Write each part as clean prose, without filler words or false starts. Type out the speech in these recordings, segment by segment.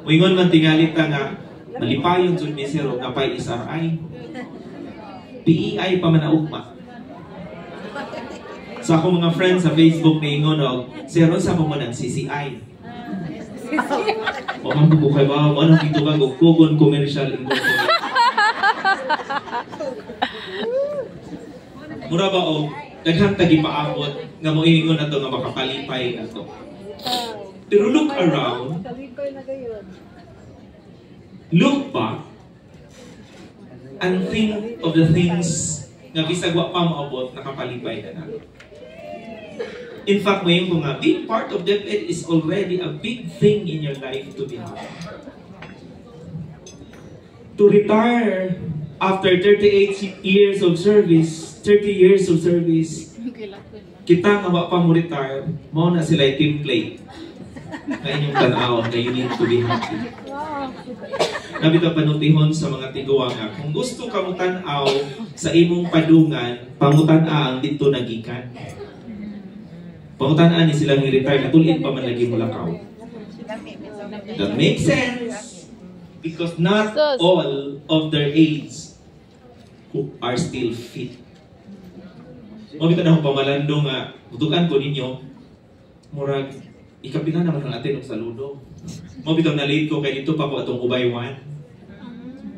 Wingon man tingali ta nga malipayon jud ni Sir nga pay SRI. PEI pa man na ugma. Sa akong mga friends sa Facebook niingon og Sir sa mo man ang CCI. O man po kay ba ano dito ba og kugon commercial ingon. Mura ba og daghang tagipaabot nga moingon nato nga makapalipay ato. Pero look around. Look back and think of the things nga bisag wa pa maabot nakapalipay ka na. In fact, ngayon ko nga, being part of DepEd is already a big thing in your life to be happy. To retire after 38 years of service, 30 years of service, kita nga wa pa mo retire, mao na sila template na inyong tanaw na you need to be happy. Nabita panutihon sa mga tiguwa nga, kung gusto ka mo tanaw sa imong padungan, pangutan-a ang dito nagikan. Pangutan-a ni silang i-retire, natulid pa man lagi mo lakaw. That makes sense. Because not all of their age who are still fit. Mabita na akong pamalando nga, butukan ko ninyo, murag, ikapila naman ang atin ng saludo. Mabitaw na late ko kay dito pa po itong ubaywan.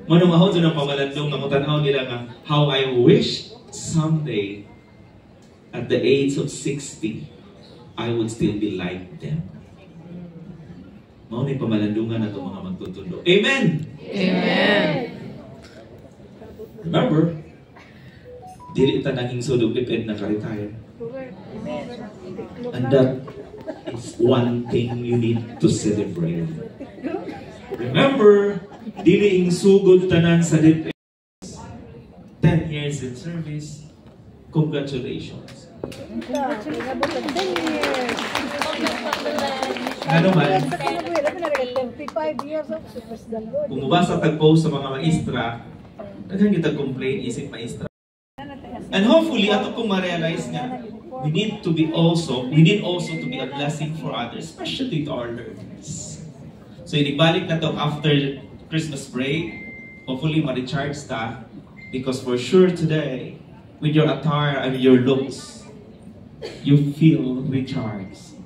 Manong ahon sa ng pamalandong na matanaw nila nga, how I wish someday, at the age of 60, I would still be like them. Mao na yung pamalandungan na itong mga magtutundo. Amen! Amen! Remember, dili ita naging sudog DepEd na ka-retire. And that is one thing you need to celebrate. Remember, dili ing sugod tanan sa DepEd. 10 years in service. Congratulations. Ano man, kung mabasa tagpo sa mga maestra, daghang kita complain isip maestra. And hopefully, ato kong ma-realize nga, we need also to be a blessing for others, especially to our learners. So, inibalik na to after Christmas break. Hopefully, ma-recharge ta. Because for sure today, with your attire and your looks, you feel recharged.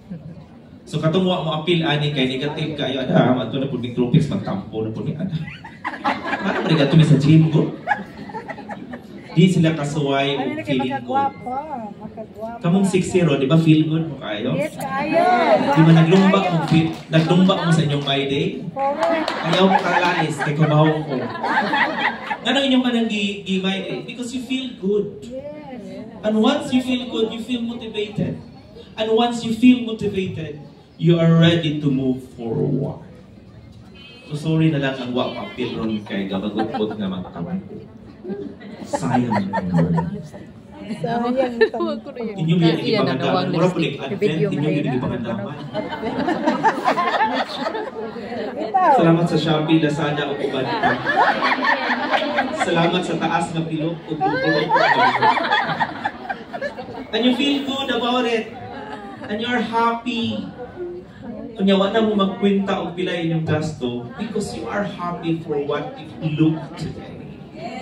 So, katong wa mo appeal ani kay negative kayo, ada, ato na po ni tropics, magtampo na po ni ada. Ano man gato mi sa gym ko? Di sila kasuway o feeling good. Kamong 6-0, di ba feel good mo kayo? Yes, kayo! Di ba naglumba mo sa inyong my day? Ayaw mo kalais, kay kumahaw ko. Ano inyong kanang my day? Because you feel good. And once you feel good, you feel motivated. And once you feel motivated, you are ready to move forward. So sorry na lang ang wak appeal ron kay gabagod nga mga kaman. Sayang naman. Inyong yan ipangandaman. Mura po rin advent, inyong yan ipangandaman. Salamat sa Shopee, Lazada o Kubanita. Salamat sa taas na pilok o bulok. And you feel good about it. And you're happy. Kunyawa na mo magkwenta o pilay inyong gasto because you are happy for what you look today.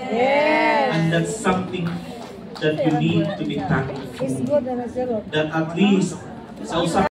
Yes. And that's something that you need to be thankful. That at least sa usap